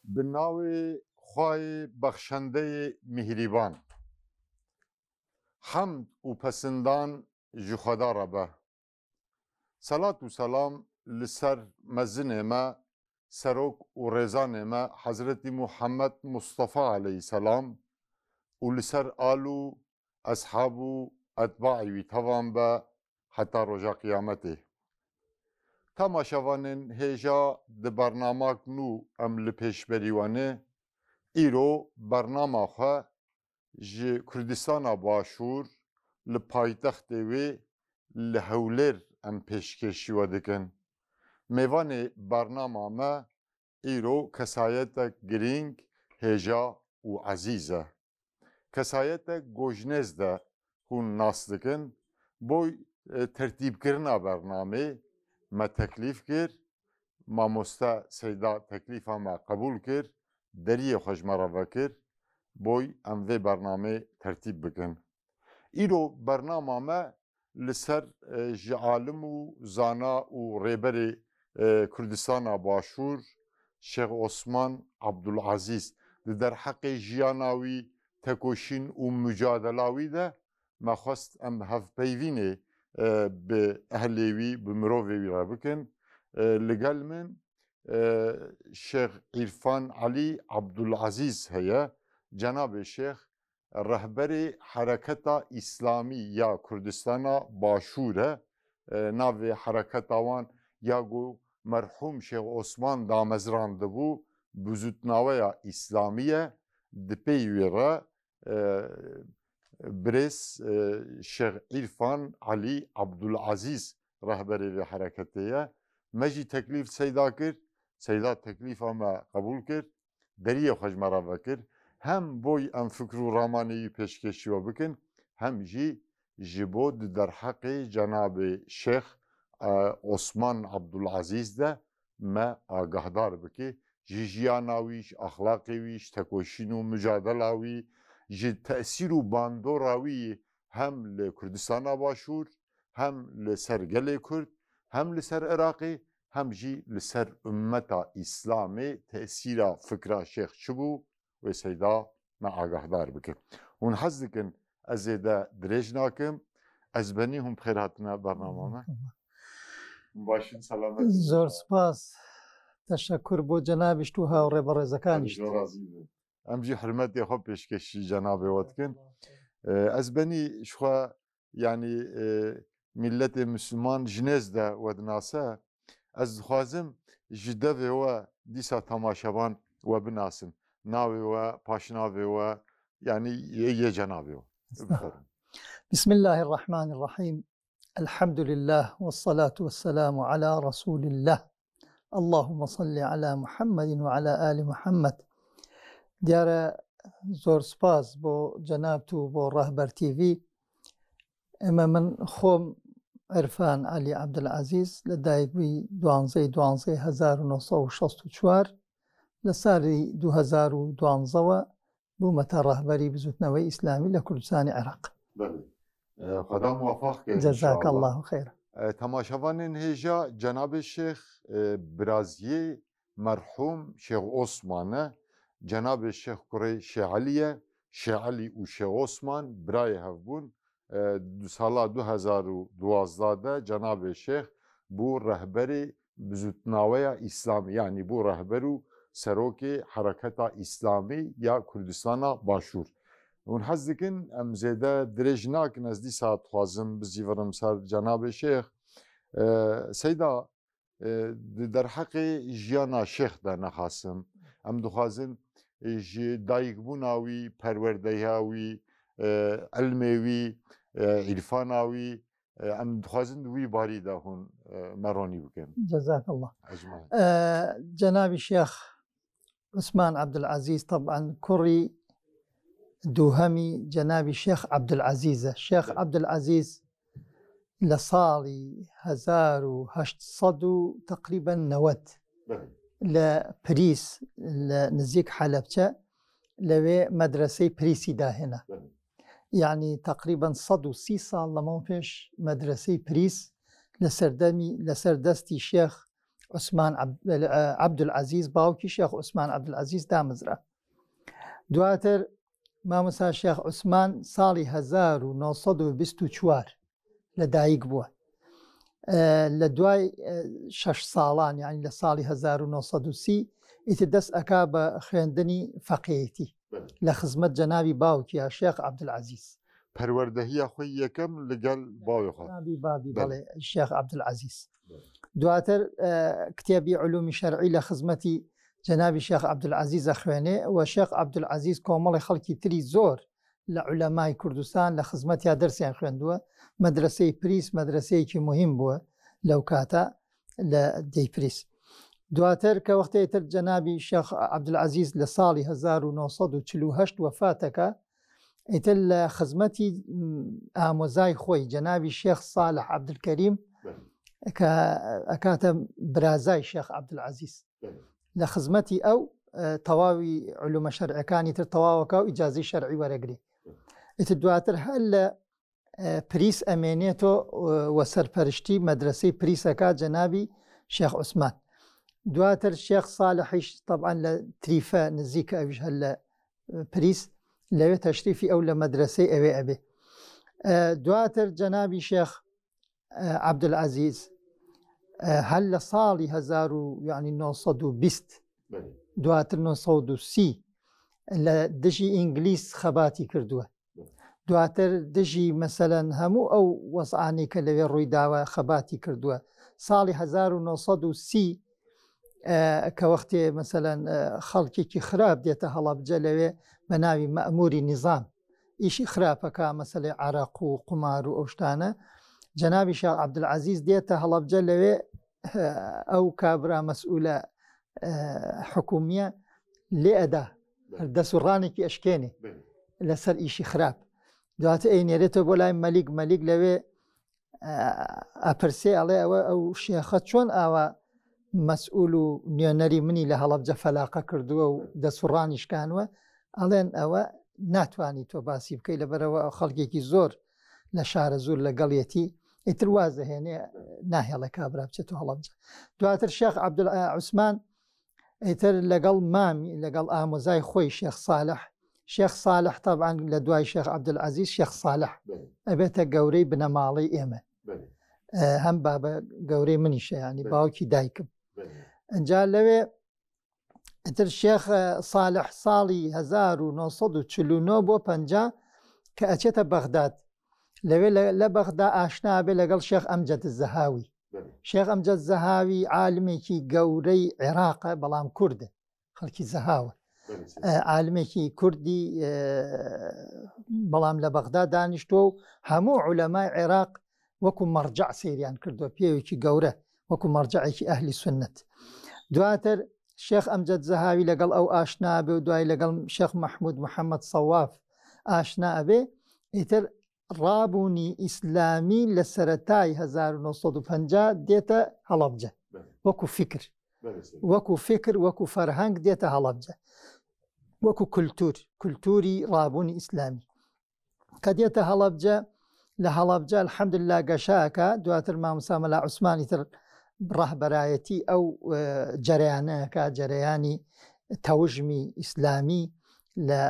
بناوی خواه بخشنده مهریبان حمد و پسندان جخدا ربه صلاة و سلام لسر مزن ما سروک و رزان ما حضرت محمد مصطفى علیه السلام و لسر آلو اصحابو اتباعی توان به حتی رجا قیامته تماشاوانن هجا ده برنامه نو ام لپیش بریوانه ایرو برنامه خواه جه کردستان باشور لپایتخت وی لحولر ام پیشکشی و دکن میوان برنامه ما ایرو کسایت گرینگ هجا و عزیزه کسایت گوجنز ده هون ناس دکن بوی ترتیب کرنا برنامه ما تکلیف کر ما مستا سیدا تکلیف ما قبول کر دریه خوش مرا کر بوی ام وی برنامه ترتیب بکن ایرو برنامه ما لسر جعالم و زانا و ریبر کردستان باشور شیخ عثمان عبدالعزیز در حق جیاناوی تکوشین و مجادلاوی ده ما خواست ام هف پیوینه به اهلیوی به مرووی را بکن لگل من شیخ عرفان علی عبدالعزیز هیا جناب شیخ رهبر حرکت اسلامی یا کردستان باشوره ناو حرکت آوان یا گو مرحوم شیخ عثمان دامزران دبو بزودناوی اسلامیه دپیوی را برس شیخ عرفان علی عبدالعزیز رهبری حرکتیه مجی تکلیف سیدا کرد سیدا تکلیف اما قبول کرد دریه خوش مرا کرد هم بوی ام فکر و رامانی پیشکشی و بکن هم جی جبود در حق جناب شیخ عثمان عبدالعزیز ده ما آگاهدار بکی جی جیاناویش اخلاقیویش تکوشین و مجادلاوی جی تأثیر و باندوراوی هم لکردستان باشور هم لسر گل کرد هم لسر عراقی هم جی لسر امتا اسلامی تأثیر فکر شیخ چبو و سیدا ما آگاهدار بکن اون حز دکن از دا دریج ناکم از بنی هم بخیر هاتنا برنامه باشین سلامت زور سپاس تشکر بو جنابش تو ها و ریبر زکانش ام جی حرمتی خوب پیشکشی جناب واتکن از بنی شخوا یعنی ملت مسلمان جنز ده ودناسه از خوازم جده و دیسا تماشاوان و بناسن ناوی و پاشناوی و يعني يا جنابي بسم الله الرحمن الرحيم الحمد لله والصلاة والسلام على رسول الله اللهم صل على محمد وعلى آل محمد دیارە زۆر سپاس بۆ جەناب و بۆ ڕاهبەر تیڤی ئێمە من خۆم عرفان علی عەبدولعەزیز لە دایکبووی 12/12/1964 لە ساڵی 2012ەوە بوومەتە ڕاهبەری بزوتنەوەی ئیسلامی لە کوردستانی عێراق. خدا موفق کرد. جزاک الله خیر. تماشاوانên هêja Cenab-ı Şeyh Biraziyê merhum Şeyh Osman'e Cenab-ı Şeyh Kurey Şeyh Ali'ye Şeyh Ali û Şeyh Osman birayê hevbûn sala 2012'de Cenab-ı Şeyh bu rehberî bizutnaweya İslami yani bu rehberu serokê Hareketa İslami ya Kurdistana Başûr. Hûn hez dikin em zêde dirêj nakin ez dîsa dixwazim bizîvirim ser Cenab-ı Şeyh Seyda derheqê jiyana Şeyh de nexwasim em dixwazin ji dayîkbûna wî perwerdeya wî ilmê wî îrfana wî em dixwazin di wî barî de hûn meronî bikin. Cezakallah. Cenab-ı Şeyh Osman Abdülazîz taban kurî دووهەمی جەنابی شێخ عەبدولعەزیزە. شێخ عەبدولعەزیز لە ساڵی 1800 تقریبا 90 لە پریس لە نزیک حەلەبچە لەوێ مەدرسەی پریسی داهێنا. یعنی تقریبا 130 ساڵ لەمەو پێش مەدرسەی پریس لە سەردەستی شێخ عوسمان عەبدولعەزیز باوکی شێخ عوسمان عەبدولعەزیز دامەزرا. دواتر مامۆستا شێخ عوسمان ساڵی 1924 لەدایک بووە. لە دوای 6 ساڵان یعنی لە ساڵی 1930 ئیتر دەست ئەکا بە خوێندنی فەقێتی لە خزمەت جەنابی باوکیە شێخ عەبدولعەزیز. پەروەردەهیە خۆی یەکەم لەگەڵ باوی خۆ بابی بەڵێ شێخ عەبدولعەزیز. دواتر کتێبی علومی شەرعی لە خزمەتی جەنابی شێخ عەبدولعەزیز ئەخوێنێ و شێخ عەبدولعەزیز کۆمەڵی خەڵکی تری زۆر لە عولەمای کوردستان لە خزمەتیا دەرسیان خوێندووە. مەدرسەی پریس مەدرسەیەکی مهم بووە لەو کاتە لە دەی پریس. دواتر کە وەختەی تر جەنابی شێخ عەبدولعەزیز لە ساڵی 1948 وەفاتەکە ئیتر لە خزمەتی ئامۆزای خۆی جەنابی شێخ ساڵح عەبدولکەریم کە ئەکاتە برازای شێخ عەبدولعەزیز لە خزمەتی ئەو تەواوی علومە شەرعەکانی تر تەواوەکە و ئیجازەی شەرعی وەرەگری. ئیتر دواتر هەر لە پریس ئەمێنێتەوە وە سەرپەرشتی مەدرسەی پریسەکە جەنابی شێخ عوسمان. دواتر شێخ ساڵحیش طبعاً لە تریفە نزیکە ئەویش هەر لە پریس لەوێ تەشریفی ئەو لە مەدرسەی ئەوێ ئەبێ. دواتر جەنابی شێخ عەبدولعەزیز هەر لە ساڵی 1920 دواتر 1930 لە دژی ئینگلیس خەباتی کردووە. دواتر دژی مەسەلەن هەموو ئەو وەزعانی کە لەوێ ڕوویداوە خەباتی کردووە. ساڵی 1930 کە وەختێ مەسەلەن خەڵکێکی خراپ دێتە هەڵەبجە لەوێ بە ناوی مەئموری نیزام ئیشی خراپەکە مەسەلەی عەرەق و قومار و ئەو شتانە جەنابی شێخ عەبدولعەزیز دێتە هەڵەبجە لەوێ ئەو کابرا مەسئولە حکومیە لێ ئەدا دەسوڕانێکی ئەشکێنێ لەسەر ئیشی خراپ. دواتە ئەینێرێتەوە بۆ لای مەلیک لەوێ ئەپرسێ ئەڵێ ئەوە ئەو شێخە چۆن ئاوا مەسئول و نوێنەری منی لە هەڵەبجە فەلاقە کردووە و دەسوڕانی شکانوە. ئەڵێن ئەوە ناتوانی تۆ باسی بکەی لەبەرەوە ئەو خەڵکێکی زۆر لە شارە زۆر لەگەڵیەتی ئیتر وازدەهێنێ ناهێڵە کابرا بچێتەوە هەڵەبجە. دواتر شێخ عوسمان ئیتر لەگەڵ مامی لەگەڵ ئامۆزای خۆی شێخ ساڵح طبعاً لە دوای شێخ عەبدولعەزیز شێخ ساڵح ئەبێتە گەورەی بنەماڵی ئێمە هەم بابە گەورەی منیشە ینی باوکی دایکم. ئەجا لەوێ ئیتر شێخ ساڵح ساڵی 1949 بۆ 50 کە ئەچێتە بەغداد لەوێ لە بەغدا ئاشنا بێ لەگەڵ شێخ ئەمجەد زەهاوی. شێخ ئەمجەد زەهاوی عالمێکی گەورەی عێراقە بەڵام کوردە خەڵکی زەهاوە عالمێکی کوردی بەڵام لە بەغدا دانیشتووە و هەموو عولەمای عێراق وەکو مەرجع سەیریان کردووە پێوێکی گەورە وەکو مەرجعێکی ئەهلی سونەت. دواتر شێخ ئەمجەد زەهاوی لەگەڵ ئەو ئاشنا بێ و دوای لەگەڵ شێخ مەحموود محەممەد سەواف ئاشنا ئەبێ ئیتر ڕابوونی ئیسلامی لە سەرەتای 1950 دێتە هەڵەبجە وەکو فکر وەکو فەرهەنگ دێتە هەڵەبجە وەکو کولتوری ڕابوونی ئیسلامی کە دێتە هەڵەبجە. لە هەڵەبجە الحەمدلله گەشاکە دواتر مامۆستا مەلا عوسمانی تر ڕاهبەرایەتی ئەو جەرەیانەکە جەرەیانی تەوژمی ئیسلامی لە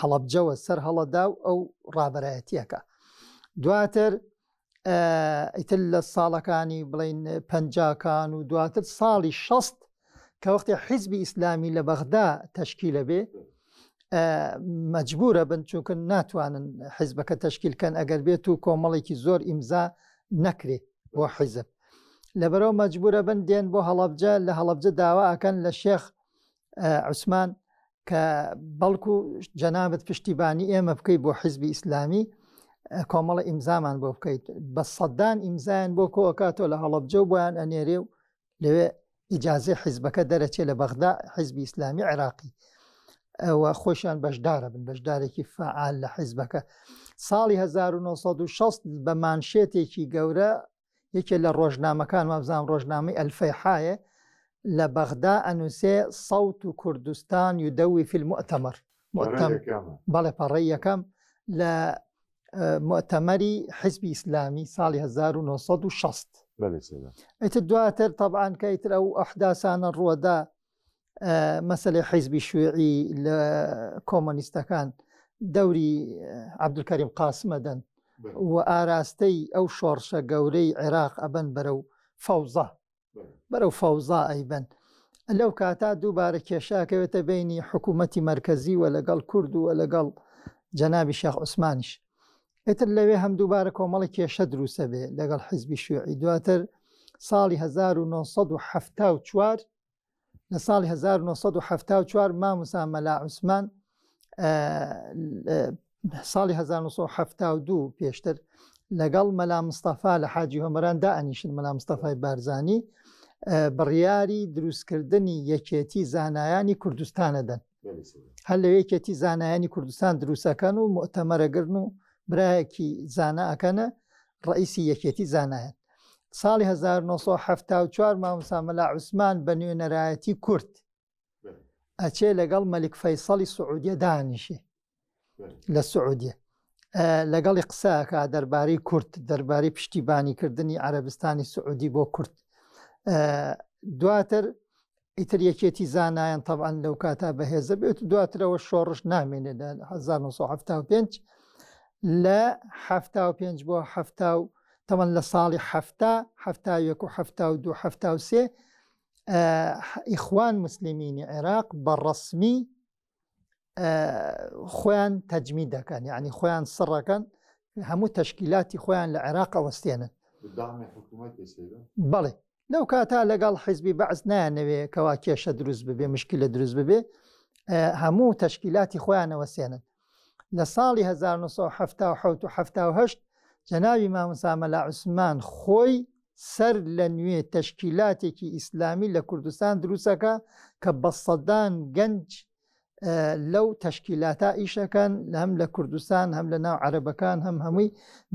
هەڵەبجەوە سەر هەڵەدا و ئەو ڕابەرایەتیەکە. دواتر ئیتر لە ساڵەکانی بڵین پەنجاکان و دواتر ساڵی 60 کە وەختی حیزبی ئیسلامی لە بەغدا تەشکیلە بێ مەجبورە بن چونکە ناتوانن حیزبەکە تەشکیلکەن ئەگەر بێت و کۆمەڵێکی زۆر ئیمزا نەکرێ بۆ حیزب لەبەرەوە مەجبورە بن دێن بۆ هەڵەبجە لە هەڵەبجە داوا ئەکەن لە شێخ عوسمان کە بەڵکو جەنابەت پشتیبانی ئێمە بکەیت بۆ حیزبی ئیسلامی کۆمەڵە ئیمزامان بۆ بکەیت بە سەدان ئیمزایان بۆ کۆکاتەوە لە هەڵەبجە و بۆیان ئەنێرێ و لەوێ ئیجازەی حیزبەکە دەرەچێت لە بەغدا حیزبی ئیسلامی عێراقی ئەوە خۆشیان بەشدارە بن بەشدارێکی فعال لە حیزبەکە. ساڵی 1960 بە مانشێتێکی گەورە یەکێ لە ڕۆژنامەکان مابزانام ڕۆژنامەی ئەلفەیحایە لە بەغدا ئەنووسێ سەوت و کوردستان یودەوی فی المؤتەمەر بەڵێ پەڕەی یەکەم لە مؤتەمەری حیزبی ئیسلامی ساڵی 1960 بله سيدا ئیتر دواتر طبعا کەیتر ئەو ئەحداسانە ڕووەدا مەسەلەی حیزبی شوێعی لە کۆمۆنیستەکان دەوری عەبدولکەریم قاسمەدەن و ئاراستەی ئەو شۆڕشە گەورەی عێراق ئەبەن بەرەو فەوزا ئەیبەن. لەو کاتا دووبارە کێشاکەوێتە بینی حکوومەتی مەرکەزی و لەگەڵ کورد و لەگەڵ جەنابی شێخ عوسمانیش. ئیتر لەوێ هەم دووبارە کۆمەڵی کێشە دروستە بێ لەگەڵ حیزبی شوێعی. دواتر ساڵی 1974 لە ساڵی 1974 مامۆستا مەلا عوسمان ساڵی 1972 پێشتر لەگەڵ مەلا مستەفا لە حاجی هۆمەران دائەنیشن مەلا مستەفای بارزانی بڕیاری دروستکردنی یەکێتی زانایانی کوردستانەدەن. هەر لە یەکێتی زانایانی کوردستان دروستەکەن و مؤتەمەرەگرن و برایەکی زانە ئەکەنە ڕئیسی یەکێتی زانایان. ساڵی 1974 مامۆستا مەلا عوسمان بە نوێنەرایەتی کورد ئەچێ لەگەڵ مەلیک فەیسەڵی سعودیە دانیشێ لە سعودیە لەگەڵی قسەکە دەربارەی کورد دەربارەی پشتیبانیکردنی عەرەبستانی سعودی بۆ کورد. دواتر ئیتر یەکێتی زانایان طبعا لەو کاتا بەهێزە بێت دواترەوە شۆڕش نامێنێت لە 1975 لە 75 بۆ تەمەن لە ساڵی 1970 ئیخوان موسلیمینی عێراق بەڕەسمی خۆیان تەجمی دەکەن یعنی خۆیان سڕەکەن هەموو تەشکیلاتی خۆیان لە عێراق ئەوەستێنن. بەڵێ لەو کاتا لەگەڵ حیزبی بەعز نایانەوێ کەوا کێشە دروست ببێ مشکلە دروست ببێ هەموو تەشکیلاتی خۆیان ئەوەستێنن. لە ساڵی 1970 جەنابی مامۆستا مەلا عوسمان خۆی سەر لە نوێ تەشکیلاتێکی ئیسلامی لە کوردستان دروستەکە کە بە سەدان گەنج لەو تەشکیلاتە ئیشەکەن هەم لە کوردستان هەم لە ناو عەرەبەکان هەمووی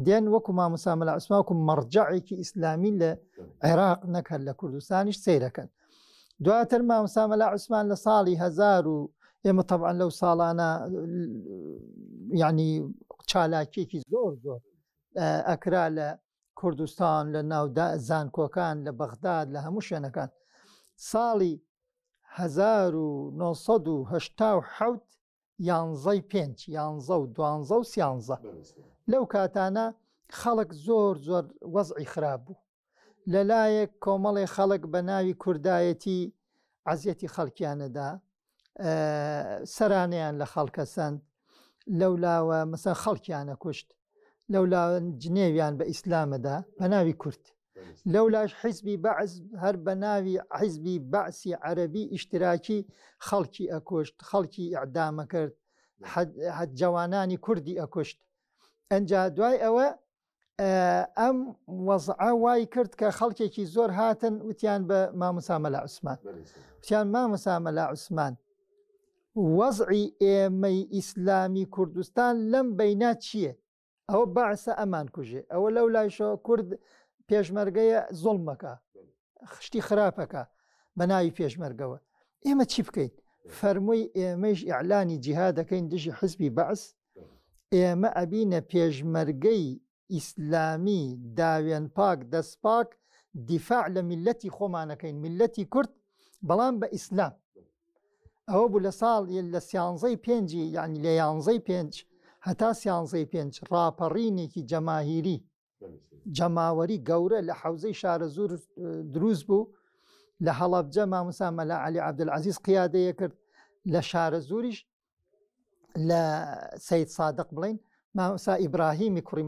دێن وەکو مامۆستا مەلا عوسمان وەکو مەرجەعێکی ئیسلامی لە عێراق نەکرد لە کوردستانیش سەیرەکەن. دواتر مامۆستا مەلا عوسمان لە ساڵی 1000 و ئێمە طبعا لەو ساڵانە یعنی چالاکیێکی زۆر ئەکرا لە کوردستان لە ناو زانکۆکان لە بەغداد لە هەموو شوێنەکان. ساڵی 1970 یانزەی 5 یانزە و دوانزە و سیانزە لەو کاتانە خەڵک زۆر وەزعی خراپ بوو. لەلایەک کۆمەڵی خەڵک بە ناوی کوردایەتی عەزیەتی خەڵکیانەدا سەرانیان لە خەڵکە سەند لەولاوە مەسەن خەڵکیانە کوشت لەولا جنێویان بە ئیسلامەدا بە ناوی کورد. لەولاش حیزبی بەعز هەر بە ناوی حیزبی بەعسی عەرەبی ئیشتراکی خەڵکی ئەکوشت خەڵکی ئیعدامە کرد جەوانانی کوردی ئەکوشت. ئەنجا دوای ئەوە ئەم وەزعە وای کرد کە خەڵکێکی زۆر هاتن وتیان بە مامۆستا مەلا عوسمان وتیان مامۆستا مەلا عوسمان وەزعی ئێمەی ئیسلامی کوردستان لەم بەینا چییە؟ ئەوە بەعسە ئەمان کوژێ ئەوە لەو لایشەوە کورد پێشمەرگەیە زوڵمەکە خشتی خراپەکە بە ناوی پێشمەرگەوە ئێمە چی بکەین؟ فەرمووی ئێمەش ئیعلانی جیهاد دەکەین دژی حیزبی بەعس ئێمە ئەبینە پێشمەرگەی ئیسلامی داوێن پاک دەستپاک دیفاع لە میلەتی خۆمانەکەین میلەتی کورد بەڵام بە ئیسلام. ئەوە بوو لە ساڵ لە سیانزەی 5 یعنی لە یانزەی 5 هەتا سیانزەی 5 ڕاپەڕینێکی جەماهیری جەماوەری گەورە لە حەوزەی شارە زور دروست بوو. لە هەڵەبجە مامۆستا مەلا عەلی عەبدولعەزیز قیادەیە کرد لە شارە زوریش لە سەید سادق بڵین مامۆستا ئیبراهیمی کوڕی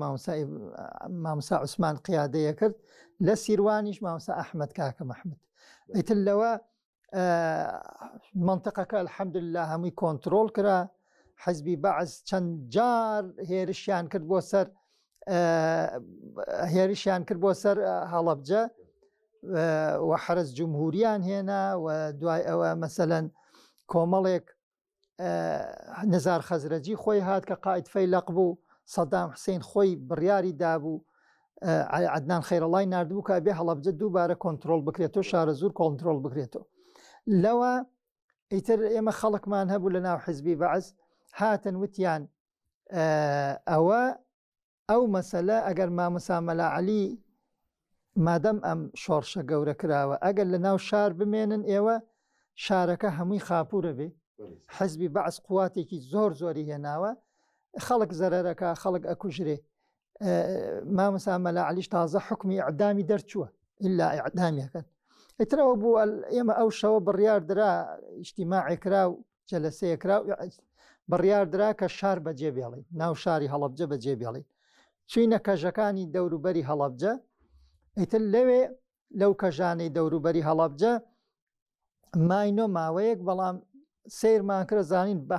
مامۆستا عوسمان قیادەیە کرد لە سیروانیش مامۆستا ئەحمەد کاکە مەحموود. ئیتر لەوە منطقەکە الحەمدولله هەمووی کۆنتڕۆڵ کرا. حیزبی بەعز چەند جار هێرشیان کرد بۆ سەر هەڵەبجە و حرس جمهوریان هێنا و دوای ئەوە مەسەلەن کۆمەڵێک نزار خەزرەجی خۆی هات کە قائید فەیلق بوو سەدام حوسێن خۆی بڕیاری دابوو عەدنان خەیرەڵڵای ناردبوو کە بێ هەڵەبجە دووبارە کۆنتڕۆڵ بکرێتەوە شارە زور کۆنتڕۆڵ بکرێتەوە. لەوە ئیتر ئێمە خەڵکمان هەبوو لە ناو حیزبی بەعز هاتن وتیان ئەوە ئەو مەسەلە ئەگەر مامۆستا مەلا عەلی مادەم ئەم شۆڕشە گەورە کراوە ئەگەر لە ناو شار بمێنن ئێوە شارەکە هەمووی خاپورە بێ حزبی بەعس قواتێکی زۆری هێناوە خەڵک زەرەرەکە خەڵک ئەکوژرێ مامۆستا مەلا عەلیش تازە حکمی ئیعدامی دەرچووە ئیلا ئیعدامیەکەن ئیترەوە بوو ئێمە ئەو شەوە بڕیار درا ئیجتیماعی کرا و جەلەسەیە کرا و بڕیار درا کە شار بەجێ بێڵێ ناو شاری هەڵەبجە بەجێ بێڵێ چوینە کەژەکانی دەوروبەری هەڵەبجە ئیتر لەوێ لەو کەژانەی دەوروبەری هەڵەبجە ماینۆ ماوەیەک بەڵام سیرمان کرد زانین بە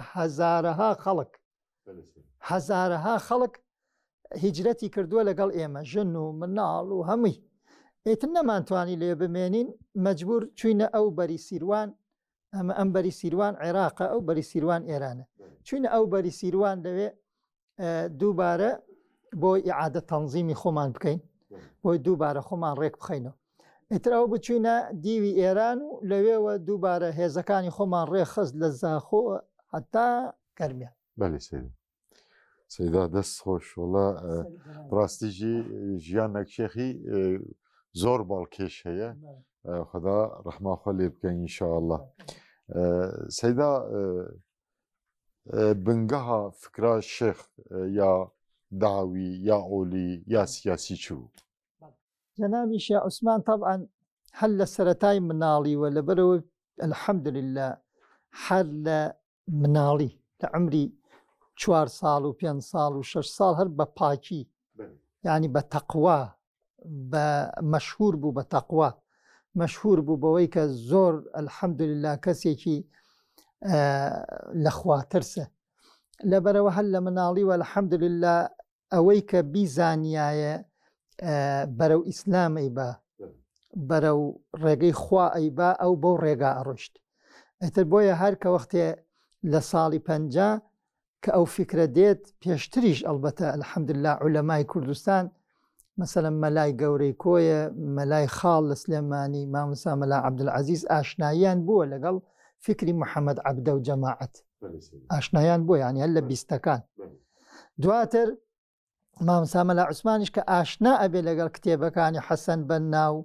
هەزارەها خەڵک هیجرەتی کردووە لەگەڵ ئێمە ژن و مناڵ و هەمووی ئیتر نەمانتوانی لێ بمێنین مەجبور چوینە ئەو بەری سیروان ئەمە ئەم بەری سیروان عێراقە ئەو بەری سیروان ئێرانە چوینە ئەو بەری سیروان لەوێ دووبارە بۆی ئیعادە تەنزیمی خۆمان بکەین بۆی دووبارە خۆمان ڕێک بخەینەوە ئیتر ئەو بچوینە دیوی ئێران و لەوێوە دووبارە هێزەکانی خۆمان ڕێخست لە زاخۆ هەتا گەرمیان بەێ سەیدا دەست خۆش وڵە ڕاستیژی ژیانێک شێخی زۆر باڵکێش هەیە خدا ڕەحماخوا لێ بکەین ئینشاءالله سەیدا بنگەها فکرا شێخ یا داوی یا ئۆلی یا سیاسی چ بوو جەنابی شێخ عوسمان طبعاً هەر لە سەرەتای مناڵیوە لەبەرەوە الحەمدولله هەر لە مناڵی لە عمری 4 ساڵ و 5 ساڵ و 6 ساڵ هەر بە پاکی یعنی بە تەقوا بە مەشهور بوو بە تەقوا مەشهور بوو بەوەی کە زۆر الحەمدولله کەسێکی لەخوا ترسە لەبەرەوە هەر لە مناڵیوە الحەمدولله ئەوەی کە بیزانایە بەرەو ئیسلامەی بە بەرەو ڕێگەی خوا ئەیبا ئەو بەو ڕێگا ئەڕۆشت ئەتر بۆیە هەر کە وەختێ لە ساڵی 50 کە ئەو فکرە دێت پێشتریش ئەلبەتە الحەمدولله عولەمای کوردستان مەسەلەن مەلای گەورەی کۆیە مەلای خاڵ لە سلێمانی مامۆستا مەلا عەبدولعەزیز ئاشناییان بووە لەگەڵ فکری محەممەد عەبدە و جەماعەت ئاشنایان بووە یانی هەر لە بیستەکان دواتر مامۆستا مەلا عوسمانیش کە ئاشنا ئەبێ لەگەڵ کتێبەکانی حەسەن بەنا و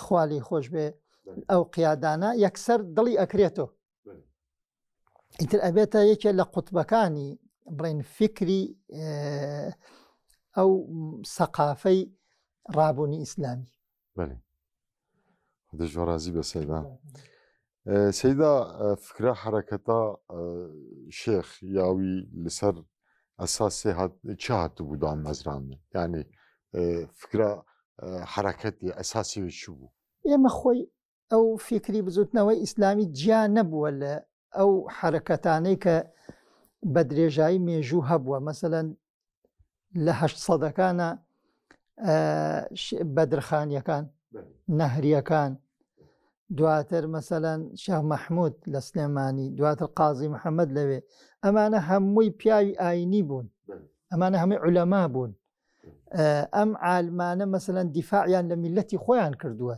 خوالی خۆش بێ ئەو قیادانە یەکسەر دڵی ئەکرێتەوە ئیتر ئەبێتە یەکێ لە قوتبەکانی بڵێن فکری ئەو سەقافەی ڕابوونی ئیسلامی دەژوەڕازی بە سەیدا سەیدا فکرە حرەکەتا شێخ یاوی لەسەر ئەساسێ چ هاتبوو دام مەزرانە یعنی فکرە حرەکەتی ئەساسی چ بوو ئێمە خۆی ئەو فکری بزوتنەوەی ئیسلامی جیان نەبووە لە ئەو حرەکەتانەی کە بە درێژایی مێژوو هەبووە مەسەلەن لە 800ەکانە بەدرخانیەکان نەهریەکان دواتر مەسەلەن شێخ مەحموود لە سلێمانی دواتر قازی محەممەد لەوێ ئەمانە هەمووی پیاوی ئاینی بوون ئەمانە هەمووی عولەما بوون ئەم عالمانە مەسەلەن دیفاعیان لە میلەتی خۆیان کردووە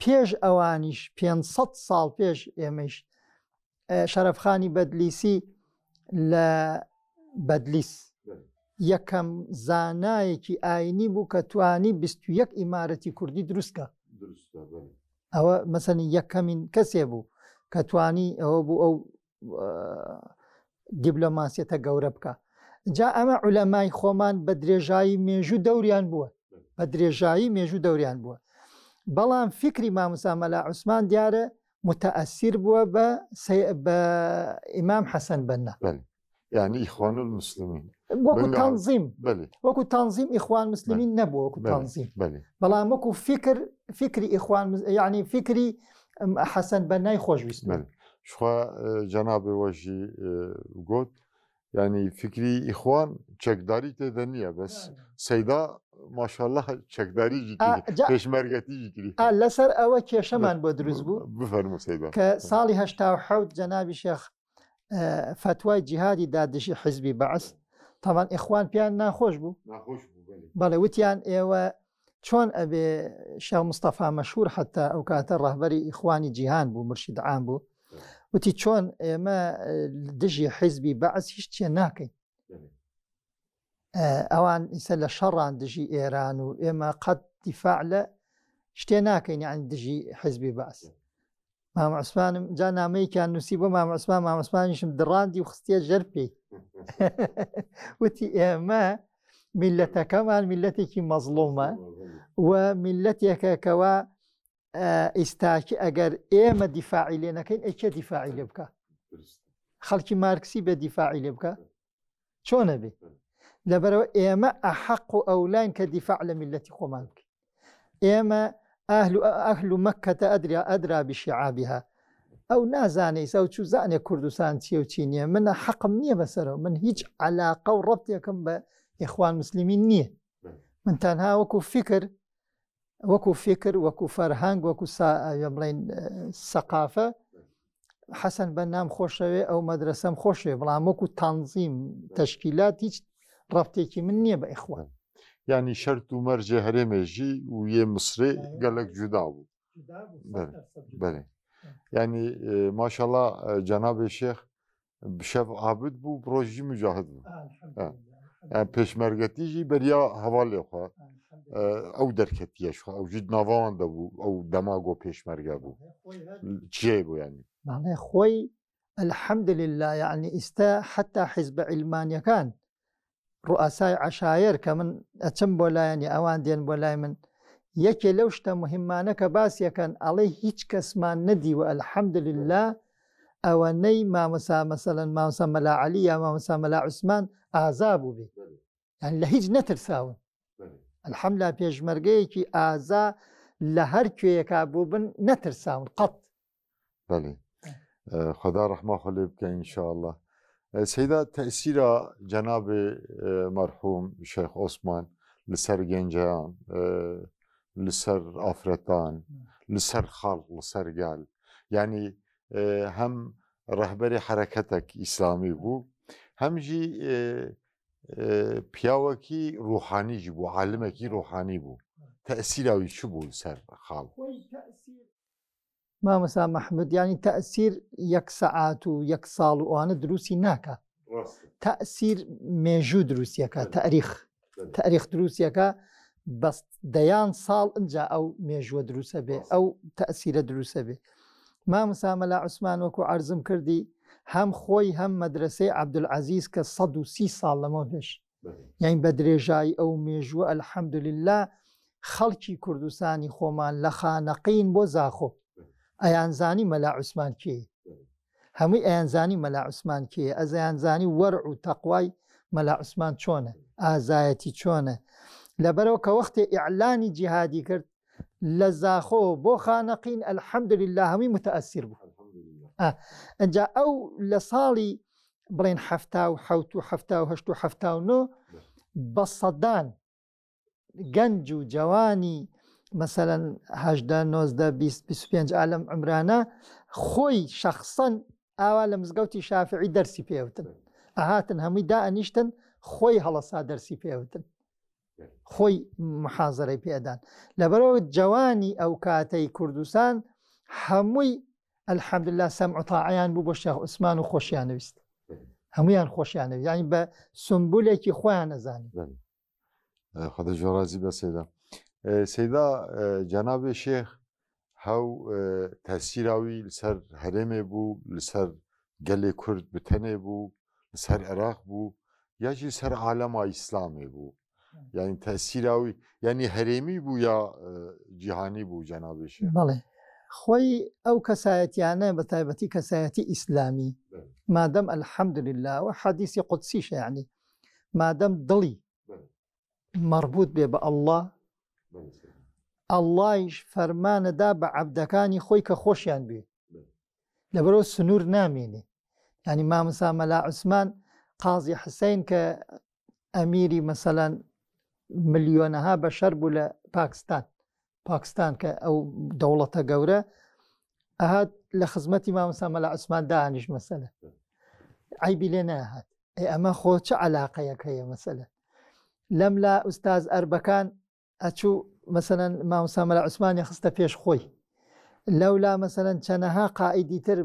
پێش ئەوانیش 500 ساڵ پێش ئێمەش شەرەفخانی بەدلیسی لە بەدلیس یەکەم زانایەکی ئاینی بوو کە توانی 21 ئیمارەتی کوردی دروستکە ئەوە مەسەنی یەکەمین کەسێ بوو کە توانی ئەوە بوو ئەو دیبلۆماسیەتە گەورە بکە جا ئەمە عولەمای خۆمان بە درێژایی مێژوو دەوریان بووە بە درێژایی مێژوو دەوریان بووە بەڵام فکری مامۆستا مەلا عوسمان دیارە متأثر بووە بە ئیمام حەسەن بەنا يعني إخوان المسلمين وەکو تەنزیم وەکو تەنزیم ئیخوان مسلمین نەبووە وەکو تەنزیم بەڵام وەکو فکری ئیخوان یعنی فکری حەسەن بەنای خۆشویست شخوا جەناب وەژی گوت يعني فكري إخوان چەکداری تێدە نییە بەس سەیدا ماشاءالله چەکداری پێشمەرگەتی کردی لەسەر ئەوە کێشەمان بۆ دروست بوو بفەرموو سەیدا کە ساڵی 1970 جەنابی شێخ فتوای جیهادی دادشی حزبی بەعس تاوان ئیخوان پیان ناخۆش بوو بەڵێ وتیان ئێوە چۆن ئەبێ شێخ مستەفا مەشهور حتا ئەو کاتە ڕەهبەری ئیخوانی جیهان بوو مرشید عام بوو وتی چۆن ئێمە دژی حزبی بەعس هیچ چێ ناکەین ئەوان ئیسە لە شەڕان دژی ئێران و ئێمە قەت دیفاع لە شتێ ناکەین یعنی دژی حزبی باس مام عوسمانم جا نامەیەکیان نووسی بۆ مام عوسمانیشم دڕاندی و خستیە ژەر پێی وتی ئێمە میلەتەکەمان میلەتێکی مەزڵومە و میلەتێکە کەوا ئێستاکی ئەگەر ئێمە دیفاعی لێ نەکەین ئەیکە دیفاعی لێ بکە خەڵکی مارکسی بێ دیفاعی لێ بکە چۆنە بێ لەبەرەوە ئێمە ئەحەق و ئەولاین کە دیفاع لە میلەتی خۆمان بکەین ئێمە ئەهل مەکەتە ئەدرا بشیعابها ئەو نازانێ ئێستا چوو زانێ کوردستان چیە و چی نییە منە حەقم نییە بەسەرەوە من هیچ عەلاقە و ڕەبتێکم بە ئیخوان موسلیمین نییە من تەنها وەکو فکر وەکو فەرهەنگ وەکو بڵێن سەقافە حەسەن بەنام خۆشەوێ ئەو مەدرسەم خۆشوێ بەڵام وەکو تەنزیم تەشکیلات هیچ ڕەبتێکی من نییە بە ئیخوان يعني شرط و مرجع هرمجي ويا مصري قال لك جداو بله يعني ما شاء الله جناب الشيخ بشاف عابد بو بروجي مجاهد بو يعني پێشمەرگەتی جي بريا هوالي خو او دركتيه شو او جد ناوان بو او دماغو پێشمەرگە بو چي بو يعني معناه خوي الحمد لله يعني حتى حزب علمانيا كان رؤساء عشاير كمن أتم بولايني أوان دين بولاي من يكي لوشتا مهمانك باس يكن عليه هيج كسمان ندي والحمد لله أواني ما مسا مثلا ما مسا ملا علي ما مسا ملا عثمان آزابو بي يعني لهيج نترساون الحمد لله بيج مرقيكي آزا لهركو يكابوبن نترساون قط بله خدا رحمه خليبك إن شاء الله سيدا تأثير جناب مرحوم الشيخ عثمان لسر جنجان لسر أفرطان لسر خلق لسر قال يعني هم رهبري حركتك إسلامي بو هم جي بياوكي روحاني جبو عالمكي روحاني بو تأثيره شو بو لسر خلق ما مسا محمد يعني تأثير يك ساعات ويك صال وأنا دروسي ناكا تأثير ميجو دروسيكا تاريخ دروسيكا بس ديان صال انجا أو ميجو دروسة به أو تأثير دروسة به ما مسا ملا عثمان وكو عرزم كردي هم خوي هم مدرسة عبد العزيز كصدو 30 صال لموهش يعني بدرجاي أو ميجو الحمد لله خلقي كردستاني خومان لخانقين بوزاخو ئەیانزانی مەلا عوسمان کێ هەمووی ئەیانزانی مەلا عوسمان کێ ئەزیانزانی وەرع و تەقوای مەلا عوسمان چۆنە ئازایەتی چۆنە لەبەرەوە کە وەختێ ئیعلانی جیهادی کرد لە زاخۆ بۆ خانەقین ئەلحەمدولله هەمووی متەئەسیر بوو ئەنجا ئەو لە ساڵی بڵێن 1970 و 1970 و 1979 بە سەدان گەنج و جوانی مثلا 18 19 20 25 عالم عمرانە خۆی شخصا ئاوا لە مزگەوتی شافعی دەرسی پێوتن ئاهاتن هەمووی دائەنیشتن خۆی هەڵەسا دەرسی پێوتن خۆی محازەرەی پێدان لەبەرەوە جوانی ئەو کاتەی کوردستان هەمووی الحەمدلله سەمع و تاعەیان بوو بۆ شێخ عوسمان و خۆشیان نویست هەمویان خۆشیان نویست یعنی بە سمبولێکی خۆیان نەزانی خدا جۆرازی بە سێدا سيدا جناب الشيخ هاو تأثيراوي لسر هرمي بو لسر قلي كرد بتني بو لسر عراق بو ياجي لسر عالم إسلامي بو يعني تأثيراوي يعني هرمي بو يا جهاني بو جناب الشيخ بله خوي أو كسايتيانه بتايبتي كسايتي إسلامي ما دام الحمد لله وحديث قدسي يعني ما دام ضلي مربوط بالله اللهش فەرمانە دا بە عەبدەکانی خۆی کە خۆشیان بێ لەبەرەوە سنوور نامێنێ ینی مامەسا مەلا عوسمان قازی حسین کە ئەمیری مەسەلەن ملیۆنەها بەشەر بوو لە پاکستان کە ئەو دەوڵەتە گەورە ئەهات لە خزمەتی مامەسا مەلا عوسمان دانیش مەسەلە عیبی لێ ناهات ئەمە خۆ چه عەلاقەیەک هەیە مەسەلە لەم لا ئوستاز ئەربەکان ئەچوو مثلا مامۆستا مەلا عوسمانی خستە پێش خۆی لەولا مثلا چەنەها قائیدی تر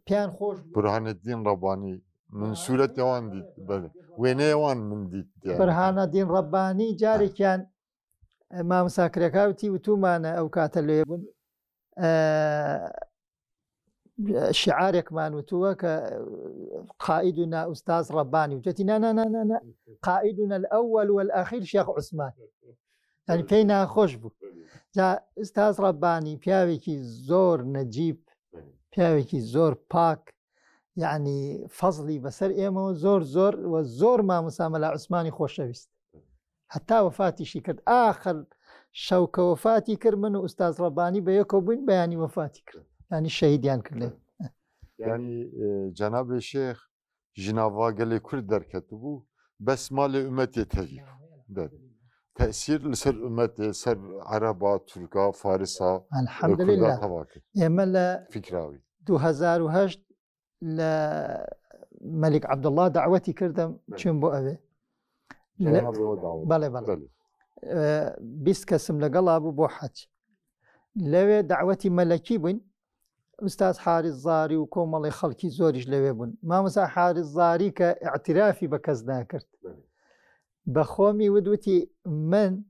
پیان خۆش برهانالدین ڕەبانی من سوورەتیەوان دیت وێنەیەوان من دیت برهانالدین ڕەبانی جارێکیان ما مساكركاوتي وتومانا أو كاتليبون شعارك ما نوتوك قائدنا أستاذ رباني وجتي نا قائدنا الأول والأخير شيخ عثمان يعني فينا خوشبو جا أستاذ رباني بياويكي زور نجيب بياويكي زور باك يعني فضلي بسر إيمو زور والزور ما مساملة عثماني خوشويست حتى وفاتي شي كرد آخر شوكة وفاتي كر منو أستاذ رباني بيكو بين بياني وفاتي كرد يعني الشهيد يعني كله يعني جناب الشيخ جنابا قال كل دركتبو بس مال أمتي تجيب تأثير لسر أمتي سر عربا تركا فارسا الحمد لله يملا فكراوي 2008 لملك عبد الله دعوتي كردم شنبو أبي بله بيس كسم لقلا أبو بوحج لو دعوتي ملكي بن أستاذ حارس الزاري وكوم الله يخلكي زورج لويبون ما مسا حارس الزاري كاعترافي بكزنا كرت بخومي ودوتي من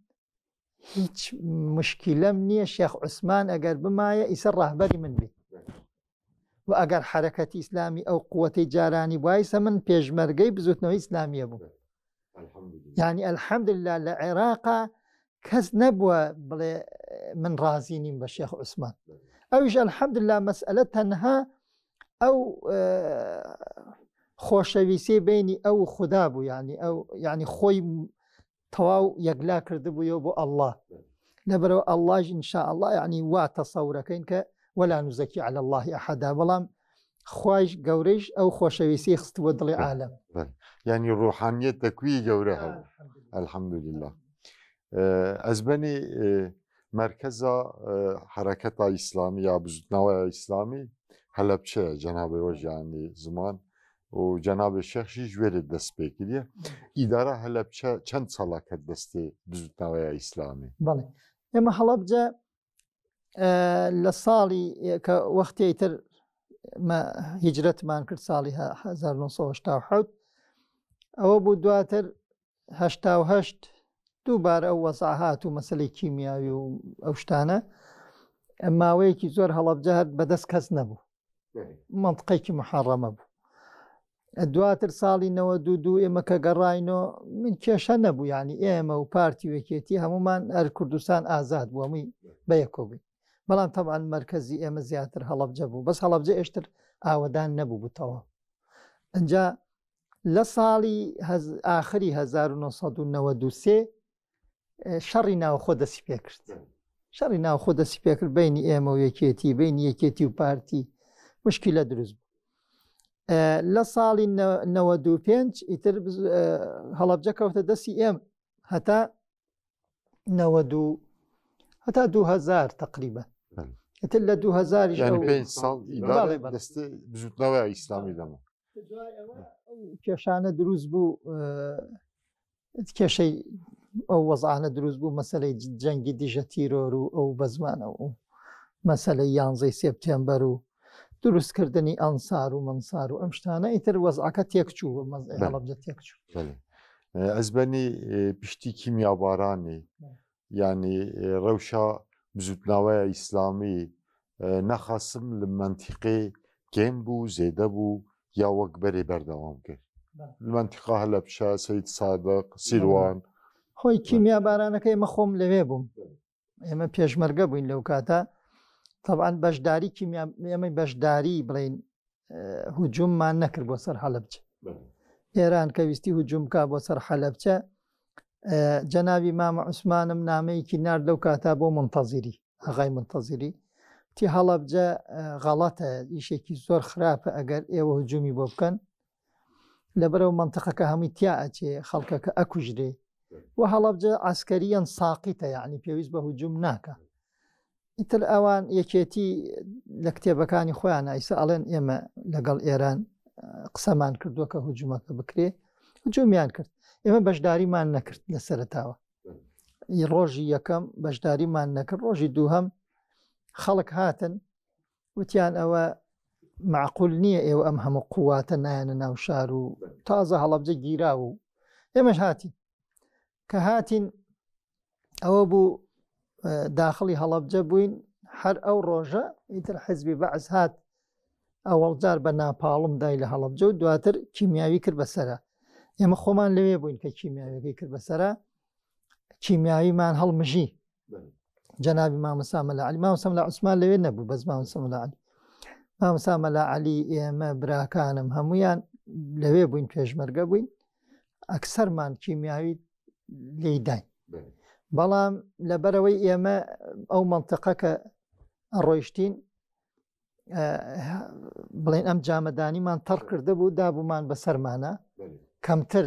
هيج مشكلة مني الشيخ عثمان أقر بمايا يسر رهبري من بي وأقر حركة إسلامي أو قوة جاراني بايسة من بيجمرقي بزوتنو إسلامي أبو يعني الحمد لله العراق كز نبوة من رازينين بالشيخ عثمان أوش الحمد لله مسألتها أنها أو خوشويسي بيني أو خدابو يعني أو يعني خوي تواو يقلا كردبو يوبو الله نبرو الله إن شاء الله يعني واتصورك إنك ولا نزكي على الله أحدا والله خوايش قوريش أو خوشويسي خستود العالم يعني الروحانية تكوي قورها الحمد لله أزبني مركز حركة إسلامية بزناوة إسلامي حلبشة جناب وجه يعني زمان وجناب الشيخ جوير الدست بكريه إدارة حلبشة چند سالا كدسته بزناوة إسلامي بله اما حلبجة لصالي كوقت يتر ما هجرت ما انكر صالي 1987 او بودواتر 88 دووبارە ئەو وەزاهات و مەسەلەی کیمیاوی و ئەو شتانە ماوەیەکی زۆر هەڵەبجە هەر بەدەست کەس نەبوو منطقەیەکی محەڕەمە بوو دواتر ساڵی 92 ئێمە کە گەڕاینەوە من کێشە نەبوو یعنی ئێمە و پارتی وەکێتی هەمومان هەر کوردستان ئازاد بوو هەمووی بەیەکۆ بووین بەڵام تەبعاً مەرکەزی ئێمە زیاتر هەڵەبجە بوو بەس هەڵەبجە ئێشتر ئاوەدان نەبوو بووتەوە ئەنجا لە ساڵی ئاخری 1993 شەڕی ناوخۆ دەستی پێ کرد شەڕی ناوخۆ دەستی پێ کرد بینی ئێمە و یەکێتی بینی یەکێتی و پارتی مشکلە دروست بوو لە ساڵی 95 ئیتر هەڵەبجە کەوتە دەستی ئێمە هەتا 2000 تقریبا ئیتر لە 2000 يعني 5 ساڵ ئیدارە دەستە بزوتنەوەی ئیسلامی دەما کێشانە دروست بوو کێشەی ئەو وەزعانە دروست بوو مەسەلەی جەنگی دیژە تیرۆر و ئەو بەزمانە و مەسەلەی 11 سێپتێمبەر و دروستکردنی ئەنسار و منسار و ئەم شتانە ئیتر وەزعەکە تێکچوو هەڵەبجە تێکچوو ئەزبەنی پشتی کیمیابارانی يعني روشا بزوتناوەیە ئیسلامی نەخاسم لە منتیقێ کێم بوو زێدە بوو یا وەک بەرێ بەردەوام کرد منتیقا هەلەبشە سەید سادق سیروان خۆی کیمیابارانەکە ئێمە خۆم لەوێ بووم ئێمە پێشمەرگە بووین لەو کاتە طبعاً بەشداری ئێمە بەشداری بڵین هجوممان نەکرد بۆ سەر هەلەبجە ئێران کە ویستی هجوم کا بۆ سەر حەلەبجە جەنابی مامە عوسمانم نامەیەکی نارد لەو کاتا بۆ منتەزیری ئاغای منتەزیری تی هەڵەبجە غەڵەتە ئیشێکی زۆر خراپە ئەگەر ئێوە هجومی بۆ بکەن لەبەرەوە منتەقەکە هەمووی تیا ئەچێ خەڵکەکە ئەکوژرێ و هەڵەبجە عسکەریەن ساقیتە یعنی پێویست بە هجوم ناکە ئیتر ئەوان یەکێتی لە کتێبەکانی خۆیان ئایسە ئەڵێن ئێمە لەگەڵ ئێران قسەمان کردووە کە هجوومەکە بکرێ هجومیان کرد ئێمە بەشداریمان نەکرد لە سەرەتاوە ڕۆژی یەکەم بەشداریمان نەکرد ڕۆژی دووهەم خەڵک هاتن وتیان ئەوە معقول نییە ئێوە ئەم هەموو قوواتە نایەنە ناو شار و تازە هەڵەبجە گیرا و ئێمەش هاتین کە هاتین ئەوە بوو داخلی هەڵەبجە بووین هەر ئەو ڕۆژە ئیتر حزبی بەعز هات ئەوەڵجار بە ناپاڵم دای لە هەڵەبجە و دواتر کیمیاوی کرد بەسەرە. ئێمە خۆمان لەوێ بووین کە کیمیاویەکەی کرد بەسەرە، کیمیاویمان هەڵمژی جەنابی مامۆستا مەلا عەلی. مامۆستا مەلا عوسمان لەوێ نەبوو، بەس مامۆستا مەلا عەلی. مامۆستا مەلا عەلی، ئێمە براکانم هەمویان لەوێ بووین، پێشمەرگە بووین، ئەکسەرمان کیمیاوی لێداین. بەڵام لەبەرەوەی ئێمە ئەو مەنتقە کە ڕۆیشتین بڵێن ئەم جامەدانیمان تەڕ کردە بوو، دابوومان بەسەرمانە کەمتر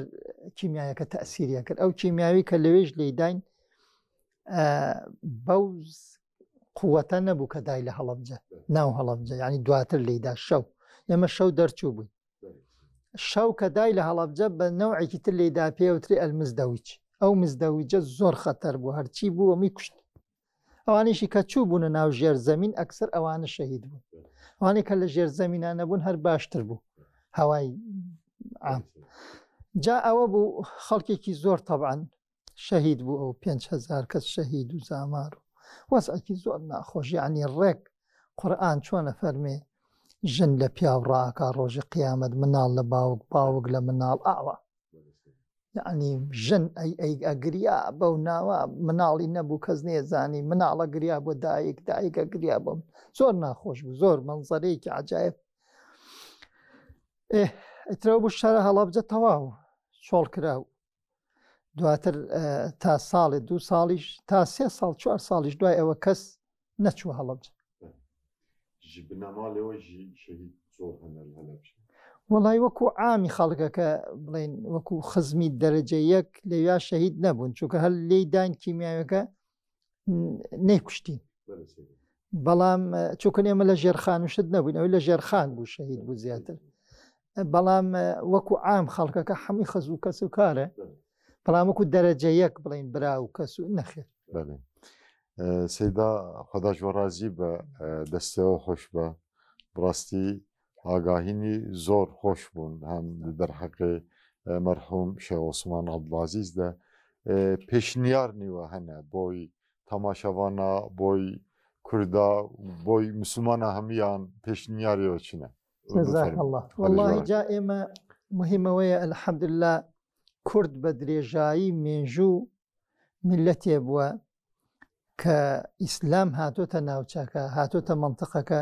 کیمیایەکە تەئسیریە کرد. ئەو کیمیاوی کە لەوێژ لێداین بەو قووەتە نەبوو کە دای لە هەڵەبجە، ناو هەڵەبجە، یعنی دواتر لێدا شەو. ئێمە شەو دەرچوو بووین. شەو کە دای لە هەڵەبجە بە نەوعێکی تر لێدا پێوتری ئەلمزدەویج. ئەو مزدەویجە زۆر خەتەر بوو، هەرچی بوو ئەمی کوشت. ئەوانیشی کە چوو بوونە ناو ژێر زەمین ئەکسەر ئەوانە شەهید بوون. ئەوانەی کە لە ژێر زەمینان نەبوون هەر باشتر بوو هەوای عام. جا ئەوە بوو خەڵکێکی زۆر تەبعاً شەهید بوو، ئەو 5,000 کەس شەهید و زامار و وەزعێکی زۆر ناخۆش. یعنی ڕێک قورئان چۆنە فەرمێ ژن لە پیاو ڕائەکا ڕۆژی قیامەت، مناڵ لە باوک، باوک لە مناڵ. ئاوا یعنی ژن ئەگریا بەو ناوە، مناڵی نەبوو کەس نێزانی، مناڵە گریا بۆ دایک، دایکە گریا بۆ. زۆر ناخۆش بوو، زۆر مەنزەرەیەکی عەجایب. ئیترەوە بوو شارە هەڵەبجە تەواو چۆڵ کراو. دواتر تا ساڵی 2 ساڵیش تا 3 ساڵ 4 ساڵیش دوای ئەوە کەس نەچووە هەڵەبجە. وەڵای وەکو عامی خەڵکەکە بڵێن وەکو خزمی دەرەجە یەک لەویا شەهید نەبوون، چونکە هەر لێی داین کیمیاوەکە نەیکوشتین. بەڵام چۆکن ئێمە لە ژێرخانوشت نەبووین، ئەوەی لە ژێرخان بوو شەهید بوو زیاتر. بەڵام وەکو عام خەڵکەکە هەمووی خەز و کەس و کارە، بەڵام وەکو دەرەجە یەک بڵێن برا و کەس و نەخێر. سەیدا خۆدا ڕازی بە دەستەوە خۆش بە بڕاستی ئاگاهینی زۆر خۆش بوون هەم دەرحەقێ مەرحوم شێخ عوسمان عەبدولعەزیز دە پێشنیار نیوە هەنە بۆی تەماشەوانە، بۆی کووردا، بۆی مسلمانە هەمویان پێشنیاریەوە چنە؟ جەزاک الله. وەڵڵاهی جا ئێمە مهمەوەیە ئەلحەمدوللا کورد بە درێژایی مێژوو میلەتێ بووە کە ئیسلام هاتۆتە ناوچەکە، هاتۆتە مەنتقەکە.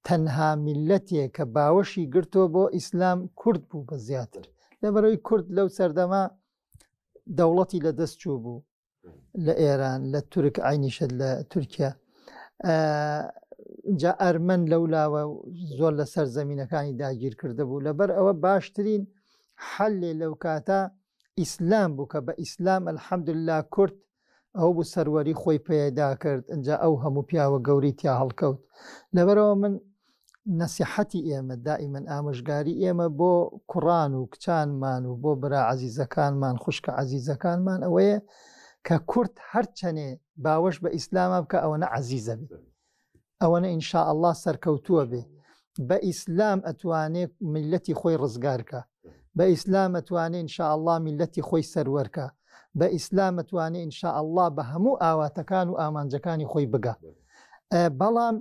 تەنها میلەتێ کە باوەشی گرتۆ بۆ ئیسلام کورد بوو بە زیاتر. لەبەرەوەی کورد لەو سەردەما دەوڵەتی لە دەست چوو بوو لە ئێران، لە تورک عینیشت لە تورکیا. جا ئەرمەن لەولاوە زۆر لە سەر زەمینەکانی داگیر کرده بوو. لەبەر ئەوە باشترین حەلێ لەو کاتە ئیسلام بوو کە بە ئیسلام ئەلحەمدوللا کورد ئەو بوو سەروەری خۆی پێدا کرد. ئەجا ئەو هەموو پیاوە گەوری تیا هەڵکەوت. لەبەرەوە من نەسیحەتی ئێمە دائیمەن ئامۆژگاری ئێمە بۆ کوڕان و کچانمان و بۆ برا عەزیزەکانمان، خوشکە عەزیزەکانمان ئەوەیە کە کورد هەرچەنێ باوەش بە ئیسلامە بکە ئەوەنە عەزیزە بێ، ئەوەنە ئینشاء الله سەرکەوتووە بێ. بە ئیسلام ئەتوانێت میلەتی خۆی ڕزگارکە، بە ئیسلام ئەتوانێت ئینشاء الله میلەتی خۆی سەروەرکە، بە ئیسلام ئەتوانێت ئینشاء الله بە هەموو ئاواتەکان و ئامانجەکانی خۆی بگە. بەڵام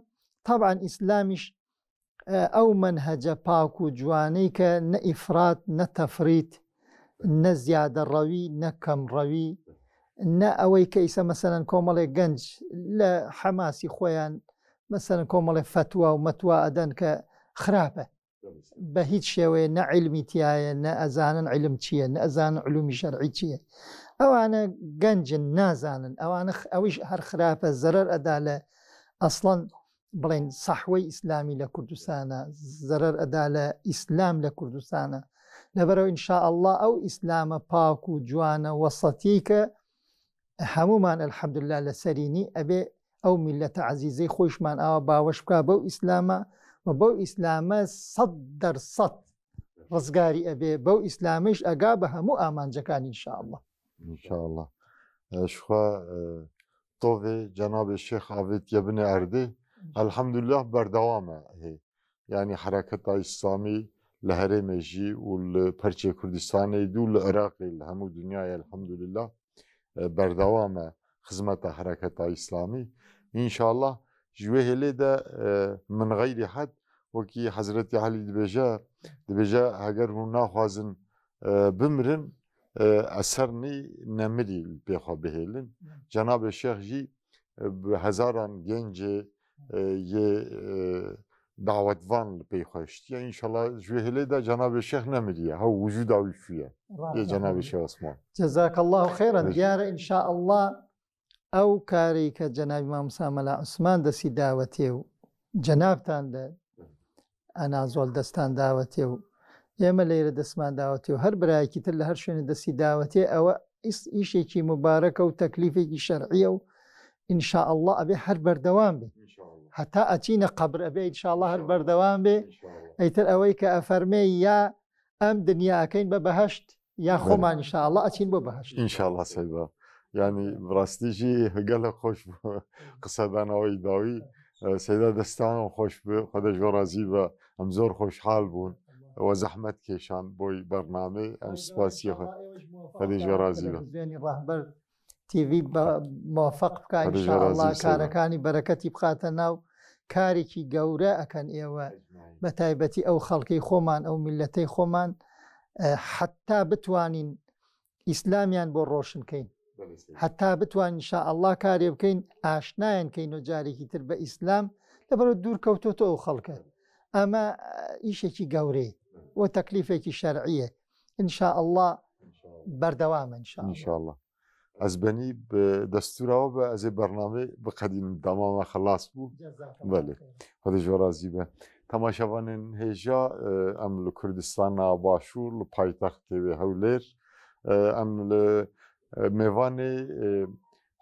طبعاً ئیسلامیش ئەو منهەجە پاک و جوانەی کە نە ئیفرات نە تەفریت، نە زیادە ڕەوی نە کەم ڕەوی، نە ئەوەی کە ئیسە مەسەلەن کۆمەڵێک گەنج لە حەماسی خۆیان مەسەلەن کۆمەڵێ فتوا و مەتوا ئەدەن کە خراپە بە هیچ شێوەیە، نە عیلمی تایە، نە ئەزانن عیلم چییە، نە ئەزانن علومی شەرعی چییە. ئەوانە گەنجن نازانن، ئەوانە ئەویش هەر خراپە، زەرەر ئەدا لە ئەسڵەن بڵێن سەحوەی ئیسلامی لە کوردستانە، زەرەر ئەدا لە ئیسلام لە کوردستانە. لەبەرەوە ئینشاء الله ئەو ئیسلامە پاک و جوانە وەسەتی کە هەمومان ئەلحەمدوللا لەسەرینی ئەبێ ئەو میلەتە عەزیزەی خۆشمان ئاوا باوەش بکە بەو ئیسلامە و بەو ئیسلامە 100% ڕزگاری ئەبێ، بەو ئیسلامیش ئەگا بە هەموو ئامانجەکانی ئینشاء الله. ئینشاء الله. شخوا تۆڤێ جەنابێ شێخ ئاوێت یەبنێ ئەردێ الحەمدولله بەردەوامە هەیە، یعنی حرەکەتا ئیسلامی لە هەرێمێژی و لە پەرچێ کوردستانی دوو لە عێراقی لە هەموو دنیای الحەمدولله بەردەوامە خدمت حرکت اسلامی انشاءالله جوه هلی ده من غیر حد وکی حضرت علی دبیجه اگر هون ناخوازن بمرن اثر نی نمری بخوا بهیلن جناب شیخ جی به هزاران گنج یه دعوتوان پیخوشتی انشالله جوه هلی ده جناب شیخ نمریه ها وجود آویشویه یه جناب شیخ عثمان جزاك الله خيرا ديار إن شاء الله أو كاري كجناب إمام ساملا عثمان دسي دعوتي جناب تاند أنا زول دستان دعوتي يما ليرة دسمان دعوتي وهر برايكي تل هر شون دسي دعوتي أو إيشيكي مباركة وتكليفي شرعية إن شاء الله أبي هر بردوام بي حتى أتينا قبر أبي إن شاء الله هر بردوام بي أيتر أويك أفرمي يا أم دنيا أكين ببهشت يا خمان إن شاء الله أتين ببهشت إن شاء الله سيدا يعني براستي جي قال خوش قصدان أوي داوي سيدا دستان خوش خدا جو راضي و هم زور خوش حال بون وزحمت كيشان بوي برنامج ام سپاسي خدا جو راضي زين الرهبر تي في موفق بك إن شاء الله كاركاني بركتي بخاتنا كاريكي جورا أكن إيوا بتايبتي أو خلقي خومان أو ملتي خومان حتى بتوانين إسلاميان بروشن كين حتى بتوان إن شاء الله كاري بكين آشناين كينو جاري كتر بإسلام لبرو دور كوتوتو أو خلقه أما إيشيكي قوري وتكليفيكي شرعية إن شاء الله بردوام إن شاء الله إن شاء الله أزبني بدستورة وبأزي برنامج بقديم تماما خلاص بو بله هذا جورازي به تماشاوانن هجا ام لكردستان باشور لپایتخت و هولر ام میوان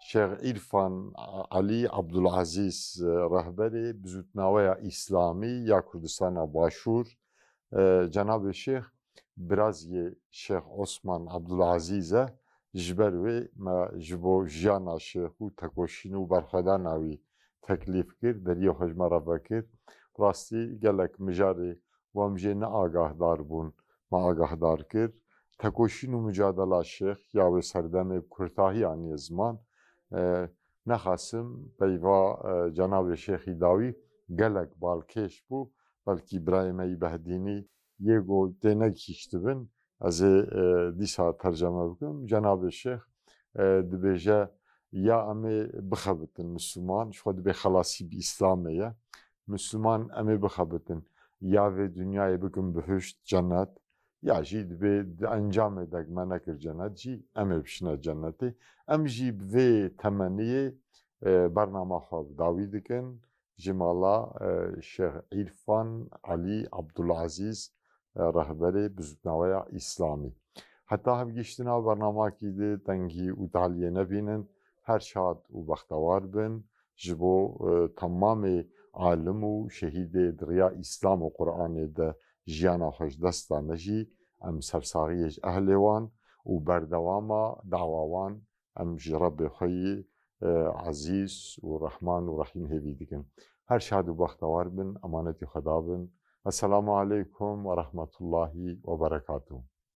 شیخ عرفان علی عبدالعزیز رهبری بزودنامه اسلامی یا کردستان باشور جناب شیخ برازی شیخ عثمان عبدالعزیز جبروی ما جبو جانا شیخ و تکوشینو برخدان آوی تکلیف کرد دریو حجمه بکر راستی گلک مجاری و امجه نه آگاه دار بون ما آگاه دار کرد تکوشین و mücadele شیخ یا و سردم کرتاهی آنی زمان نخواستم پیوا جناب شیخی داوی گلک بالکش بو بلکی ابراهیمی بهدینی یه گو دینه کشته بین از دیسا ترجمه بکنم جناب شیخ دبیجه یا امی بخبتن مسلمان شخود به خلاصی بی اسلامیه مسلمان امی بخبتن یا و دنیای بکن بهشت جنت یا جی به انجام دک منکر جنت جی ام بشنه جنتی ام جی به تمنیه برنامه خواب داوید کن جمالا شیخ عرفان علی عبدالعزیز رهبری بزودنامه اسلامی حتی هم گشتنا برنامه کی ده تنگی و تعلیه نبینن هر شاد و بختوار بن جبو تمام عالم و شهید دریا اسلام و قرآن ده جیانا خوش دستانه جی ام سرساغیش اهلوان و بردواما دعواوان ام جرب خوی عزیز و رحمان و رحیم هیوی دیگن هر شاد و بختوار بن امانت خدا بن السلام علیکم و رحمت الله و برکاته